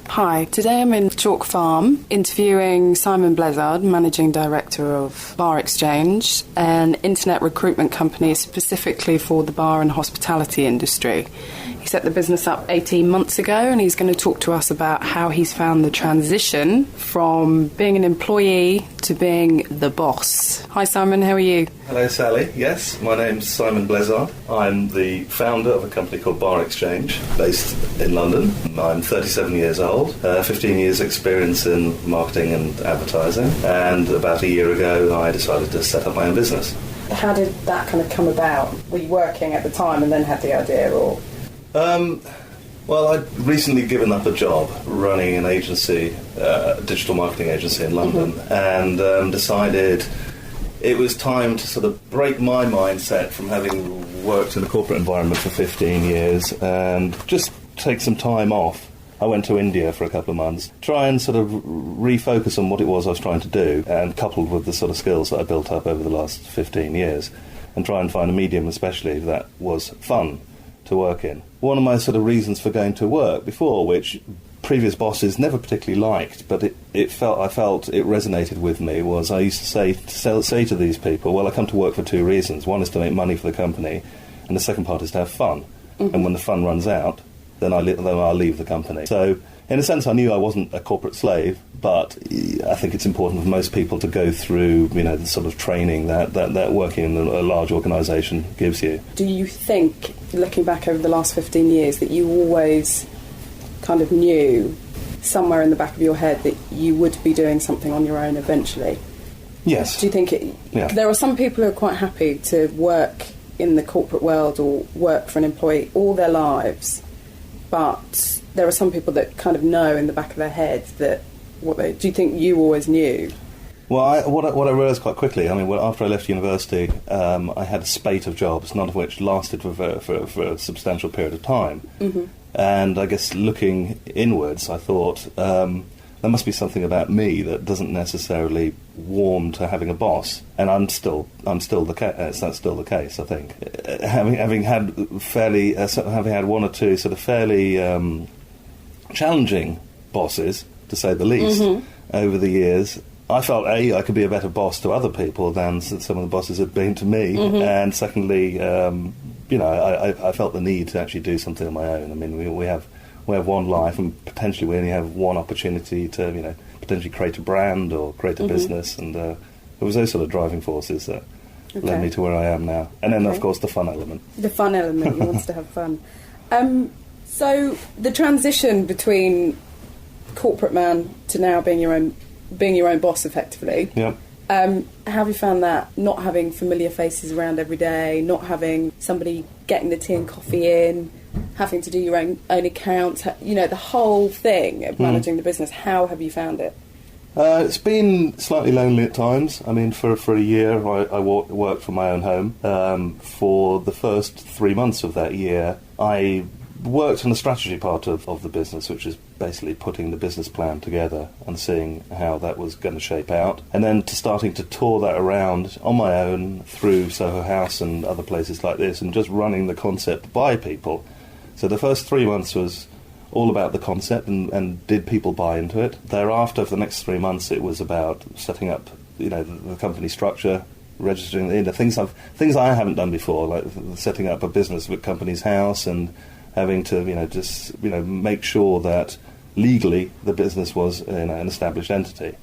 Hi, today I'm in Chalk Farm interviewing Simon Blezard, Managing Director of Bar Exchange, an internet recruitment company specifically for the bar and hospitality industry. He set the business up 18 months ago and he's going to talk to us about how he's found the transition from being an employee to being the boss. Hi Simon, how are you? Hello Sally, yes, my name's Simon Blezard. I'm the founder of a company called Bar Exchange, based in London. I'm 37 years old, 15 years experience in marketing and advertising, and about a year ago I decided to set up my own business. How did that kind of come about? Were you working at the time and then had the idea, or...? Well, I'd recently given up a job running an agency, a digital marketing agency in London, and decided it was time to sort of break my mindset from having worked in the corporate environment for 15 years and just take some time off. I went to India for a couple of months, try and sort of refocus on what it was I was trying to do, and coupled with the sort of skills that I built up over the last 15 years, and try and find a medium especially that was fun to work in. One of my sort of reasons for going to work before, which previous bosses never particularly liked, but I felt it resonated with me, was I used to say to these people, well, I come to work for two reasons. One is to make money for the company, and the second part is to have fun. And when the fun runs out, then I'll leave the company. So, in a sense, I knew I wasn't a corporate slave, but I think it's important for most people to go through, the sort of training that working in a large organisation gives you. Do you think, looking back over the last 15 years, that you always kind of knew somewhere in the back of your head that you would be doing something on your own eventually? Yes. Do you think there are some people who are quite happy to work in the corporate world or work for an employee all their lives, but there are some people that kind of know in the back of their head that do you think you always knew? Well, what I realised quite quickly, after I left university, I had a spate of jobs, none of which lasted for a substantial period of time. And I guess looking inwards, I thought there must be something about me that doesn't necessarily warm to having a boss, and that's still the case. I think, having had one or two sort of fairly challenging bosses, to say the least, over the years, I felt I could be a better boss to other people than some of the bosses had been to me, and secondly, I felt the need to actually do something on my own. We have one life, and potentially we only have one opportunity to, potentially create a brand or create a business, and it was those sort of driving forces that led me to where I am now. And then, of course, the fun element. The fun element, you want to have fun. So the transition between corporate man to now being your own boss, effectively. Yep. How have you found that? Not having familiar faces around every day, not having somebody getting the tea and coffee in, having to do your own account, the whole thing of managing the business. How have you found it? It's been slightly lonely at times. For a year I worked from my own home. For the first 3 months of that year, I worked on the strategy part of the business, which is basically putting the business plan together and seeing how that was going to shape out, and then starting to tour that around on my own through Soho House and other places like this, and just running the concept by people. So the first 3 months was all about the concept and did people buy into it. Thereafter, for the next 3 months, it was about setting up the company structure, registering the things I haven't done before, like setting up a business with Companies House and having to make sure that legally the business was an established entity.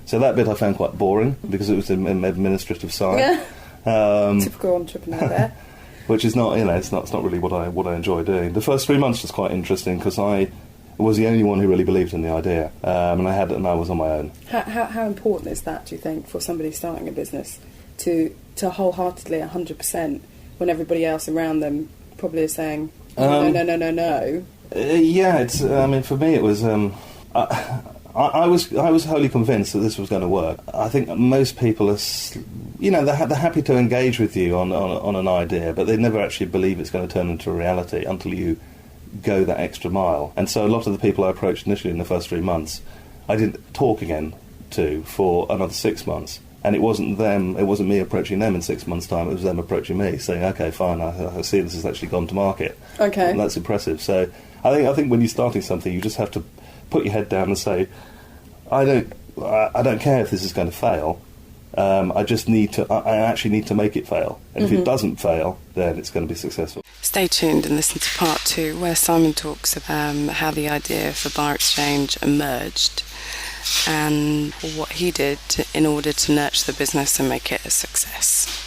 So that bit I found quite boring because it was an administrative side. Typical entrepreneur there. Which is not, it's not really what I enjoy doing. The first 3 months was quite interesting because I was the only one who really believed in the idea, and I was on my own. How important is that, do you think, for somebody starting a business to wholeheartedly 100% when everybody else around them probably is saying no? Yeah, it's. For me, it was. I was wholly convinced that this was going to work. I think most people are, they're happy to engage with you on an idea, but they never actually believe it's going to turn into a reality until you go that extra mile. And so a lot of the people I approached initially in the first 3 months, I didn't talk again to for another 6 months. And it wasn't me approaching them in 6 months' time, it was them approaching me, saying, okay, fine, I see this has actually gone to market. Okay. And that's impressive. So I think when you're starting something, you just have to put your head down and say, I don't care if this is going to fail. I actually need to make it fail. And if it doesn't fail, then it's going to be successful. Stay tuned and listen to part 2, where Simon talks about how the idea for Bar Exchange emerged and what he did in order to nurture the business and make it a success.